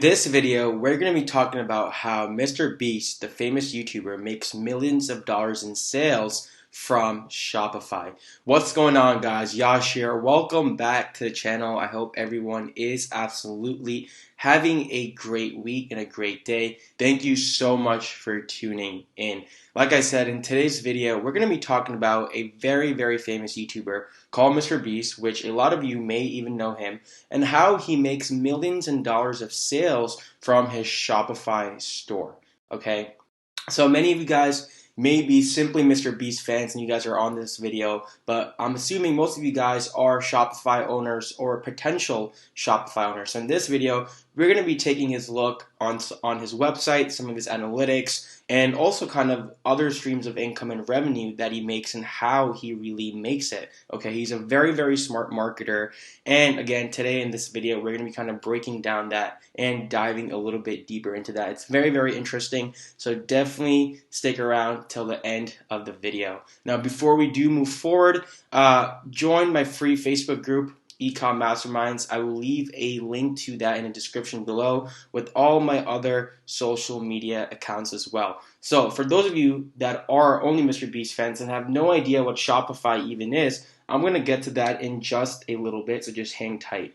this video, we're going to be talking about how Mr. Beast, the famous YouTuber, makes millions of dollars in sales from Shopify. What's going on, guys? Yash here. Welcome back to the channel. I hope everyone is absolutely having a great week and a great day. Thank you so much for tuning in. Like I said, in today's video, we're going to be talking about a very, very famous YouTuber called Mr. Beast, which a lot of you may even know him, and how he makes millions in dollars of sales from his Shopify store. Okay, so many of you guys may be simply Mr. Beast fans and you guys are on this video, but I'm assuming most of you guys are Shopify owners or potential Shopify owners. So in this video, we're going to be taking his look on his website, some of his analytics, and also kind of other streams of income and revenue that he makes and how he really makes it. Okay, he's a very, very smart marketer. And again, today in this video, we're going to be kind of breaking down that and diving a little bit deeper into that. It's very, very interesting. So definitely stick around till the end of the video. Now, before we do move forward, join my free Facebook group, Ecom Masterminds. I will leave a link to that in the description below with all my other social media accounts as well. So for those of you that are only Mr. Beast fans and have no idea what Shopify even is, I'm going to get to that in just a little bit, so just hang tight.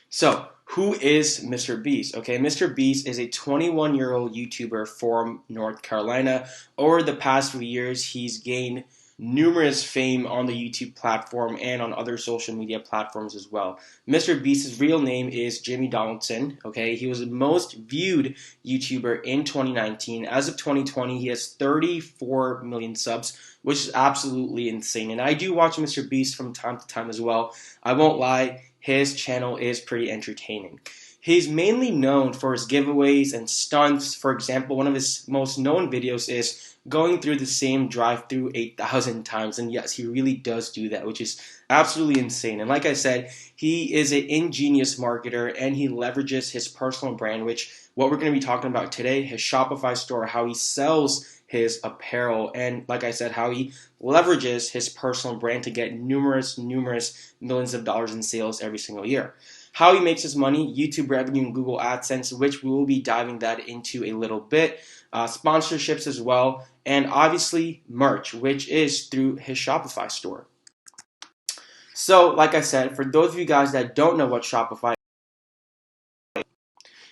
So, who is Mr. Beast? Okay, Mr. Beast is a 21-year-old YouTuber from North Carolina. Over the past few years, he's gained numerous fame on the YouTube platform and on other social media platforms as well. Mr. Beast's real name is Jimmy Donaldson. Okay, he was the most viewed YouTuber in 2019. As of 2020, he has 34 million subs, which is absolutely insane. And I do watch Mr. Beast from time to time as well. I won't lie, his channel is pretty entertaining. He's mainly known for his giveaways and stunts. For example, one of his most known videos is going through the same drive-through 8,000 times. And yes, he really does do that, which is absolutely insane. And like I said, he is an ingenious marketer and he leverages his personal brand, which what we're going to be talking about today, his Shopify store, how he sells his apparel, and like I said, how he leverages his personal brand to get numerous millions of dollars in sales every single year. How he makes his money, YouTube revenue and Google AdSense, which we will be diving that into a little bit, sponsorships as well, and obviously merch, which is through his Shopify store. So like I said, for those of you guys that don't know what Shopify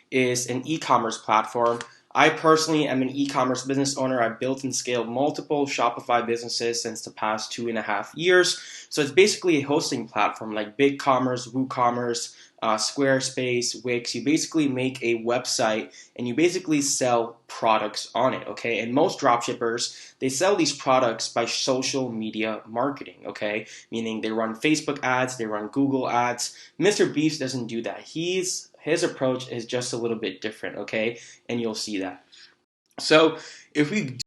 is, an e-commerce platform. I personally am an e-commerce business owner. I've built and scaled multiple Shopify businesses since the past 2.5 years. So it's basically a hosting platform like BigCommerce, WooCommerce, Squarespace, Wix. You basically make a website and you basically sell products on it, okay? And most dropshippers, they sell these products by social media marketing, okay? Meaning they run Facebook ads, they run Google ads. Mr. Beast doesn't do that. His approach is just a little bit different, okay? And you'll see that. So if we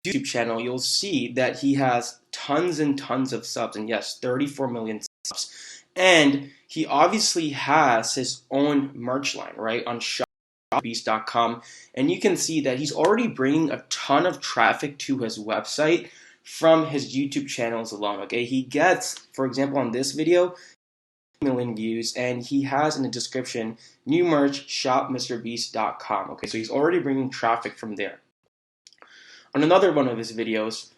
do YouTube channel, you'll see that he has tons and tons of subs, and yes, 34 million subs. And he obviously has his own merch line, right, on shopbeast.com. And you can see that he's already bringing a ton of traffic to his website from his YouTube channels alone, okay? He gets, for example, on this video, million views, and he has in the description new merch shopmrbeast.com. Okay, so he's already bringing traffic from there. On another one of his videos,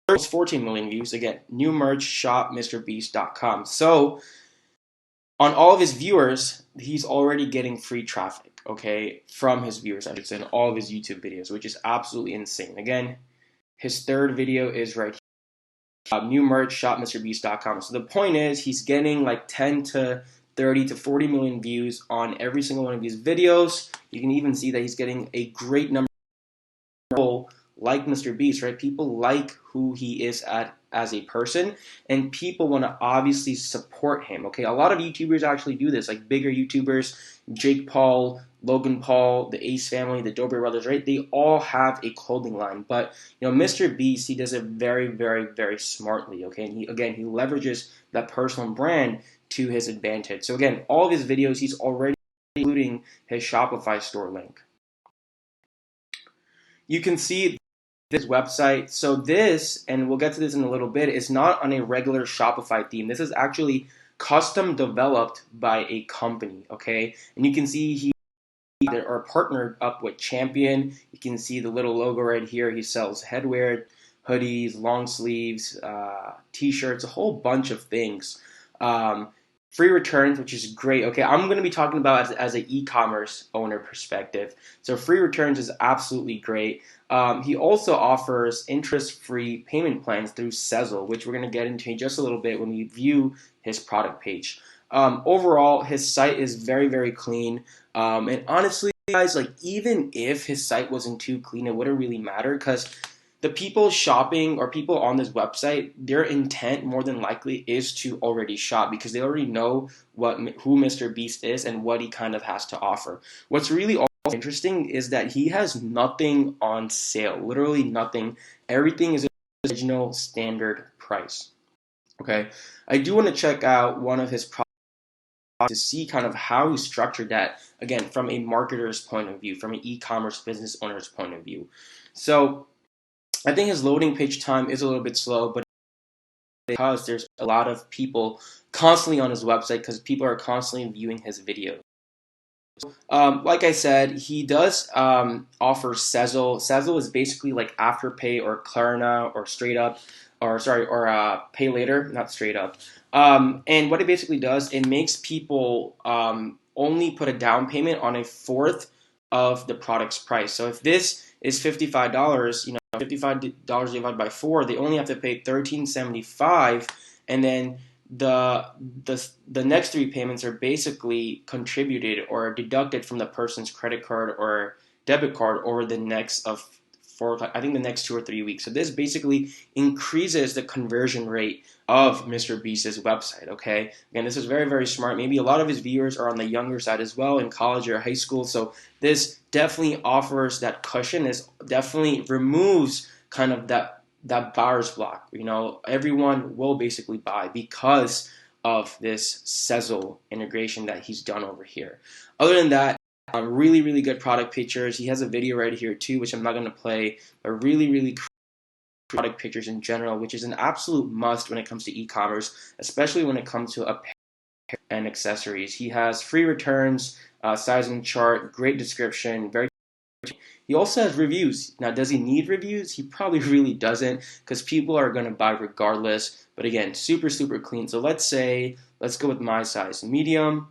14 million views, again, new merch shopmrbeast.com. So on all of his viewers, he's already getting free traffic, okay, from his viewers, I should say, in all of his YouTube videos, which is absolutely insane. Again, his third video is right here. New merch shopmrbeast.com. So the point is, he's getting like 10 to 30 to 40 million views on every single one of these videos. You can even see that he's getting a great number of people like Mr. Beast, right? People like who he is as a person, and people want to obviously support him, okay? A lot of YouTubers actually do this, like bigger YouTubers, Jake Paul, Logan Paul, the Ace family, the Dobry brothers, right? They all have a clothing line, but you know, Mr. Beast, he does it very, very, very smartly, okay? And he leverages that personal brand to his advantage. So again, all of his videos, he's already including his Shopify store link. You can see this website. So this, and we'll get to this in a little bit, is not on a regular Shopify theme. This is actually custom developed by a company, okay? And you can see he are partnered up with Champion. You can see the little logo right here. He sells headwear, hoodies, long sleeves, t-shirts, a whole bunch of things. Um, Free returns, which is great. Okay, I'm going to be talking about as an e-commerce owner perspective. So free returns is absolutely great. He also offers interest-free payment plans through Sezzle, which we're going to get into in just a little bit when we view his product page. Overall, his site is very, very clean. And honestly, guys, like even if his site wasn't too clean, it wouldn't really matter because the people shopping or people on this website, their intent more than likely is to already shop because they already know who Mr. Beast is and what he kind of has to offer. What's really also interesting is that he has nothing on sale, literally nothing. Everything is original standard price. Okay, I do want to check out one of his products to see kind of how he structured that, again, from a marketer's point of view, from an e-commerce business owner's point of view. So I think his loading page time is a little bit slow, but because there's a lot of people constantly on his website because people are constantly viewing his videos. Like I said, he does offer Sezzle. Sezzle is basically like Afterpay or Klarna or Straight Up, or sorry, or Pay Later, not Straight Up. And what it basically does, it makes people only put a down payment on a fourth of the product's price. So if this is $55, $55 divided by 4, they only have to pay $13.75, and then the next three payments are basically contributed or deducted from the person's credit card or debit card over the next of I think the next 2 or 3 weeks. So this basically increases the conversion rate of Mr. Beast's website. Okay, again, this is very, very smart. Maybe a lot of his viewers are on the younger side as well, in college or high school. So this definitely offers that cushion. This definitely removes kind of that buyer's block. Everyone will basically buy because of this Sezzle integration that he's done over here. Other than that, really, really good product pictures. He has a video right here too, which I'm not going to play, but really, really product pictures in general, which is an absolute must when it comes to e-commerce, especially when it comes to apparel and accessories. He has free returns, sizing chart, great description, very. He also has reviews. Now, does he need reviews? He probably really doesn't because people are going to buy regardless. But again, super, super clean. So let's go with my size, medium,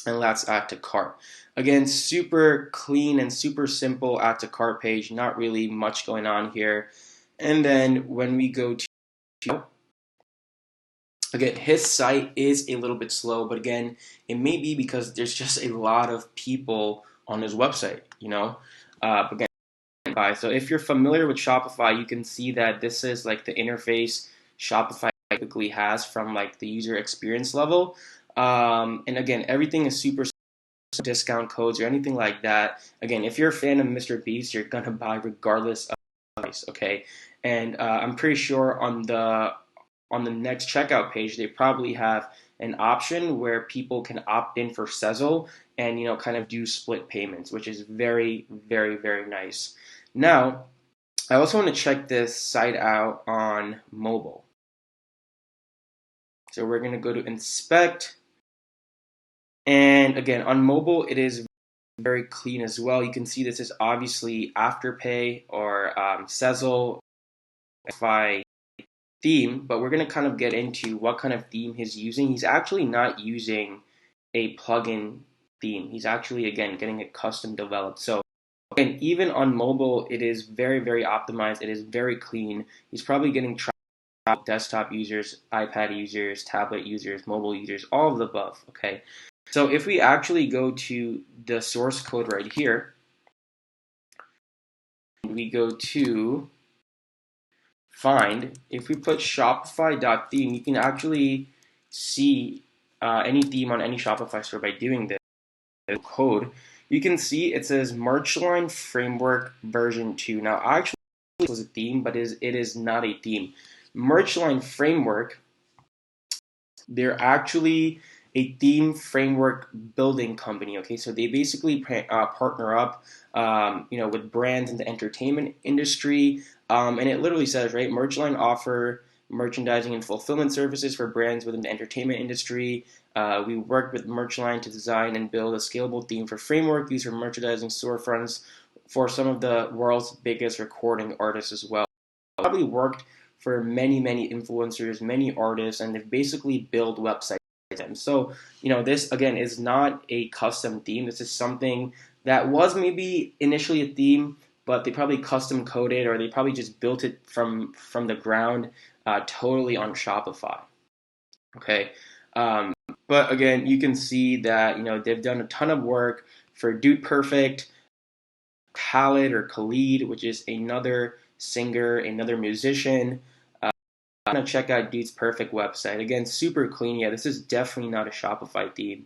and let's add to cart. Again, super clean and super simple add to cart page. Not really much going on here. And then when we go to, again, his site is a little bit slow, but again, it may be because there's just a lot of people on his website, Again, so if you're familiar with Shopify, you can see that this is like the interface Shopify typically has from like the user experience level. And again, everything is super discount codes or anything like that. Again, if you're a fan of Mr. Beast, you're gonna buy regardless of price, okay? And I'm pretty sure on the next checkout page, they probably have an option where people can opt in for Sezzle and kind of do split payments, which is very, very, very nice. Now, I also want to check this site out on mobile. So we're going to go to inspect. And again, on mobile, it is very clean as well. You can see this is obviously Afterpay or Sezzle theme, but we're going to kind of get into what kind of theme he's using. He's actually not using a plugin theme. He's actually, again, getting it custom developed. So, and even on mobile, it is very, very optimized. It is very clean. He's probably getting desktop users, iPad users, tablet users, mobile users, all of the above, okay? So if we actually go to the source code right here, we go to find, if we put shopify.theme, you can actually see any theme on any Shopify store by doing this code. You can see it says Marchline Framework version 2. Now, actually, it was a theme, but it is not a theme. Marchline Framework, they're actually a theme framework building company. Okay, so they basically partner up, with brands in the entertainment industry, and it literally says, right, Marchline offer merchandising and fulfillment services for brands within the entertainment industry. We worked with Merchline to design and build a scalable theme for framework used for merchandising storefronts for some of the world's biggest recording artists as well. Probably worked for many, many influencers, many artists, and they've basically built websites. So, this again is not a custom theme. This is something that was maybe initially a theme, but they probably custom coded or they probably just built it from the ground totally on Shopify. Okay. But again, you can see that they've done a ton of work for Dude Perfect, Khalid, which is another singer, another musician. I'm gonna check out Dude's Perfect website. Again, super clean. Yeah, this is definitely not a Shopify theme.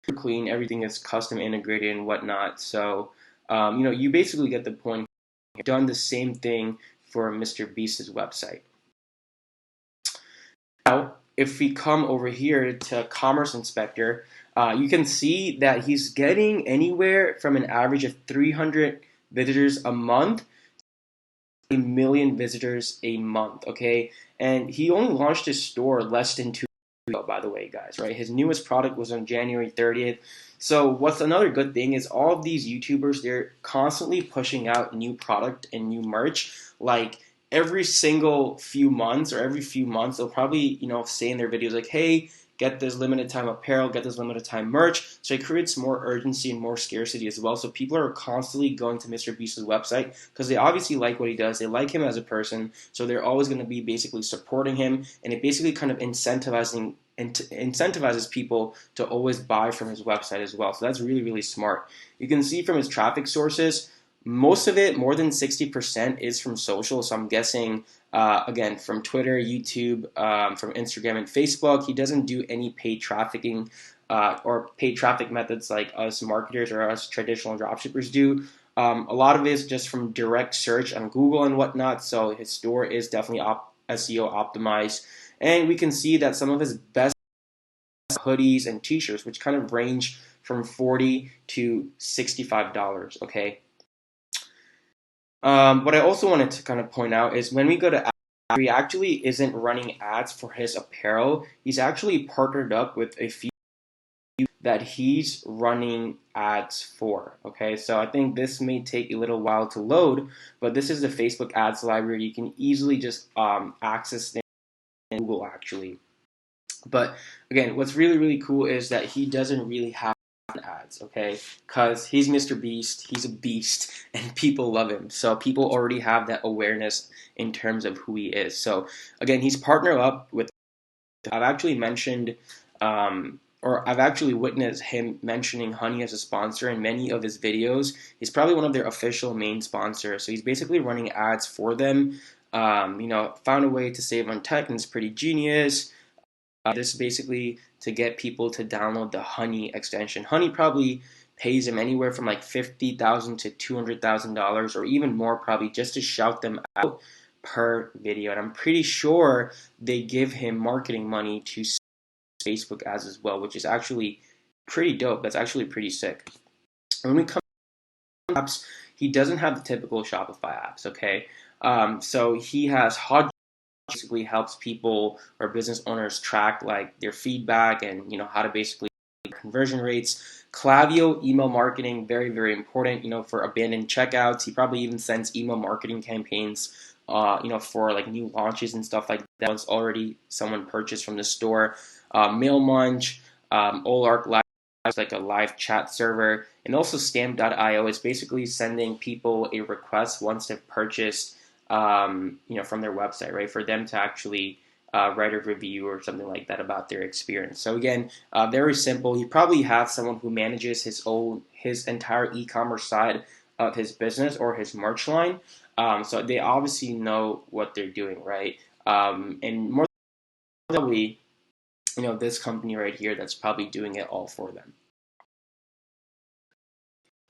Super clean. Everything is custom integrated and whatnot. So, you basically get the point. I've done the same thing for MrBeast's website. Now, if we come over here to Commerce Inspector, you can see that he's getting anywhere from an average of 300 visitors a month, 1 million visitors a month, okay? And he only launched his store less than 2 weeks ago, by the way, guys, right? His newest product was on January 30th. So what's another good thing is all of these YouTubers, they're constantly pushing out new product and new merch. Like every single few months or every few months, they'll probably, say in their videos like, hey, get this limited time apparel, get this limited time merch. So it creates more urgency and more scarcity as well. So people are constantly going to MrBeast's website because they obviously like what he does. They like him as a person. So they're always going to be basically supporting him. And it basically kind of incentivizes people to always buy from his website as well. So that's really, really smart. You can see from his traffic sources, most of it, more than 60%, is from social. So I'm guessing, again, from Twitter, YouTube, from Instagram and Facebook. He doesn't do any paid trafficking or paid traffic methods like us marketers or us traditional dropshippers do. A lot of it is just from direct search on Google and whatnot. So his store is definitely SEO optimized. And we can see that some of his best hoodies and t-shirts, which kind of range from $40 to $65, okay? What I also wanted to kind of point out is when we go to ads, he actually isn't running ads for his apparel. He's actually partnered up with a few that he's running ads for. Okay, so I think this may take a little while to load, but this is the Facebook ads library. You can easily just access it in Google actually. But again, what's really, really cool is that he doesn't really have ads, okay? Because he's MrBeast, he's a beast, and people love him. So people already have that awareness in terms of who he is. So again, he's partnered up with, I've actually mentioned, or I've actually witnessed him mentioning Honey as a sponsor in many of his videos. He's probably one of their official main sponsors. So he's basically running ads for them. Found a way to save on tech, and it's pretty genius. This is basically to get people to download the Honey extension. Honey probably pays him anywhere from like $50,000 to $200,000 or even more probably just to shout them out per video. And I'm pretty sure they give him marketing money to Facebook ads as well, which is actually pretty dope. That's actually pretty sick. When we come to apps, he doesn't have the typical Shopify apps, okay? So he has Hot, basically helps people or business owners track like their feedback and how to basically conversion rates. Klaviyo, email marketing, very, very important, for abandoned checkouts. He probably even sends email marketing campaigns, for like new launches and stuff like that once already someone purchased from the store. MailMunch, Olark Live, like a live chat server, and also Stamp.io is basically sending people a request once they've purchased from their website, right? For them to actually write a review or something like that about their experience. So again, very simple. He probably has someone who manages his entire e-commerce side of his business or his merch line. So they obviously know what they're doing, right? And more than this company right here that's probably doing it all for them.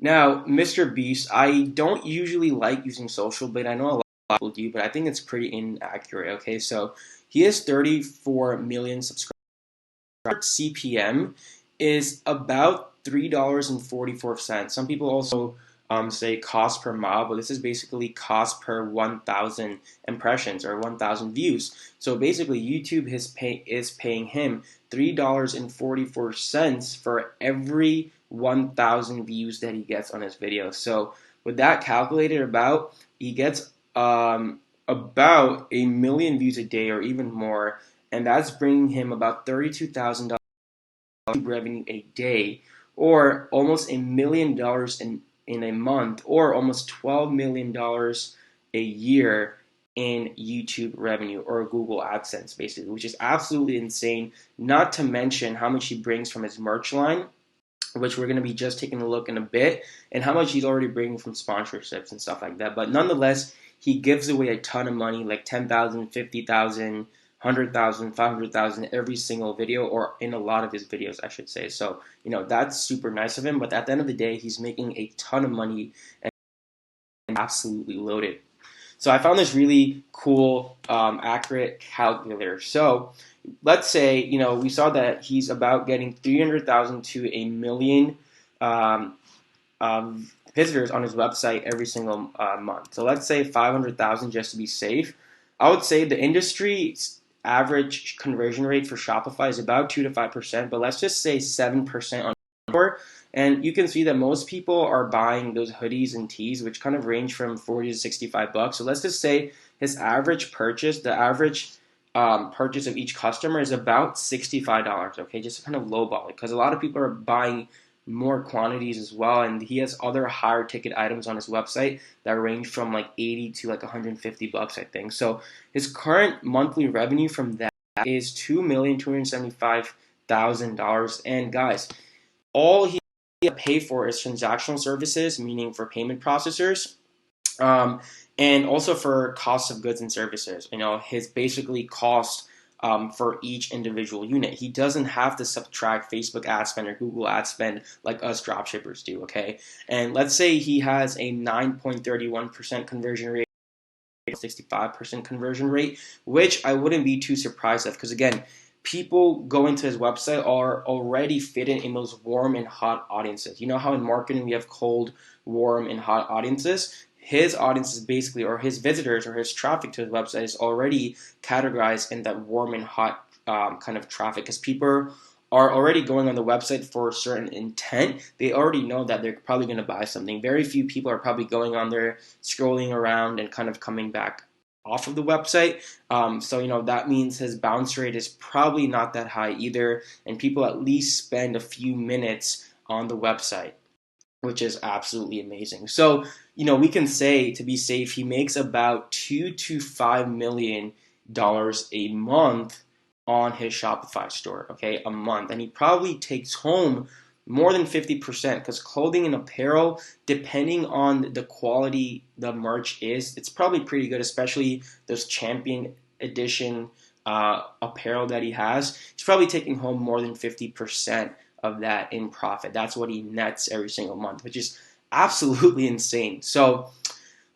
Now, MrBeast, I don't usually like using social, but I know a lot of people do, but I think it's pretty inaccurate, okay? So he has 34 million subscribers. CPM is about $3.44. Some people also say cost per mile, but this is basically cost per 1,000 impressions or 1,000 views. So basically, YouTube is paying him $3.44 for every 1,000 views that he gets on his video. So with that calculated, he gets about 1 million views a day or even more, and that's bringing him about $32,000 revenue a day, or almost $1 million in a month, or almost $12 million a year in YouTube revenue or Google AdSense, basically, which is absolutely insane. Not to mention how much he brings from his merch line, which we're going to be just taking a look in a bit, and how much he's already bringing from sponsorships and stuff like that. But nonetheless, he gives away a ton of money, like 10,000, 50,000, 100,000, 500,000 every single video, or in a lot of his videos, I should say. So, that's super nice of him. But at the end of the day, he's making a ton of money and absolutely loaded. So I found this really cool, accurate calculator. So let's say, we saw that he's about getting 300,000 to 1 million visitors on his website every single month. So let's say 500,000 just to be safe. I would say the industry average conversion rate for Shopify is about 2 to 5%, but let's just say 7% on store. And you can see that most people are buying those hoodies and tees, which kind of range from 40 to 65 bucks. So let's just say his average purchase, the average purchase of each customer is about $65. Okay, just to kind of lowball it, because a lot of people are buying more quantities as well, and he has other higher ticket items on his website that range from like 80 to like 150 bucks, I think. So his current monthly revenue from that is $2,275,000. And guys, all he pay for is transactional services, meaning for payment processors, and also for cost of goods and services. His basically cost for each individual unit. He doesn't have to subtract Facebook ad spend or Google ad spend like us dropshippers do, okay? And let's say he has a 9.31% conversion rate, 65% conversion rate, which I wouldn't be too surprised of, because again, people going to his website are already fitting in those warm and hot audiences. You know how in marketing we have cold, warm, and hot audiences? His audience is basically, or his visitors or his traffic to his website is already categorized in that warm and hot kind of traffic, because people are already going on the website for a certain intent. They already know that they're probably going to buy something. Very few people are probably going on there, scrolling around, and kind of coming back off of the website. So that means his bounce rate is probably not that high either, and people at least spend a few minutes on the website, which is absolutely amazing. So we can say, to be safe, he makes about $2 to $5 million a month on his Shopify store, okay, a month, and he probably takes home more than 50%, because clothing and apparel, depending on the quality the merch is, it's probably pretty good, especially those champion edition apparel that he has. He's probably taking home more than 50% of that in profit. That's what he nets every single month, which is absolutely insane. So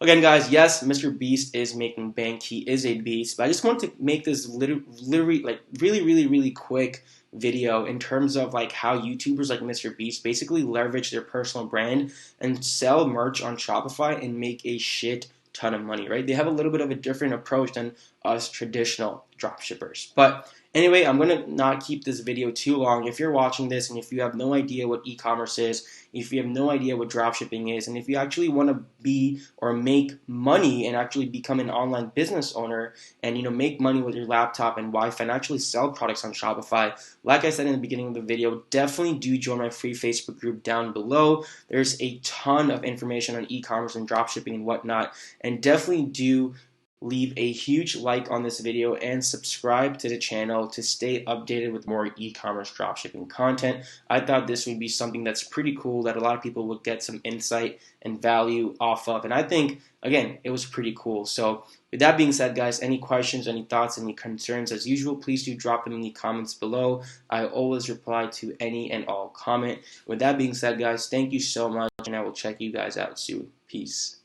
again, guys, yes, MrBeast is making bank. He is a beast, but I just want to make this literally like really quick video in terms of like how YouTubers like MrBeast basically leverage their personal brand and sell merch on Shopify and make a shit ton of money, right? They have a little bit of a different approach than us traditional dropshippers. But anyway, I'm going to not keep this video too long. If you're watching this and if you have no idea what e-commerce is, if you have no idea what dropshipping is, and if you actually want to be or make money and actually become an online business owner and make money with your laptop and Wi-Fi and actually sell products on Shopify, like I said in the beginning of the video, definitely do join my free Facebook group down below. There's a ton of information on e-commerce and dropshipping and whatnot, and definitely do leave a huge like on this video and subscribe to the channel to stay updated with more e-commerce dropshipping content. I thought this would be something that's pretty cool that a lot of people would get some insight and value off of, and I think, again, it was pretty cool. So with that being said, guys, any questions, any thoughts, any concerns, as usual, please do drop them in the comments below. I always reply to any and all comment. With that being said, guys, thank you so much, and I will check you guys out soon. Peace.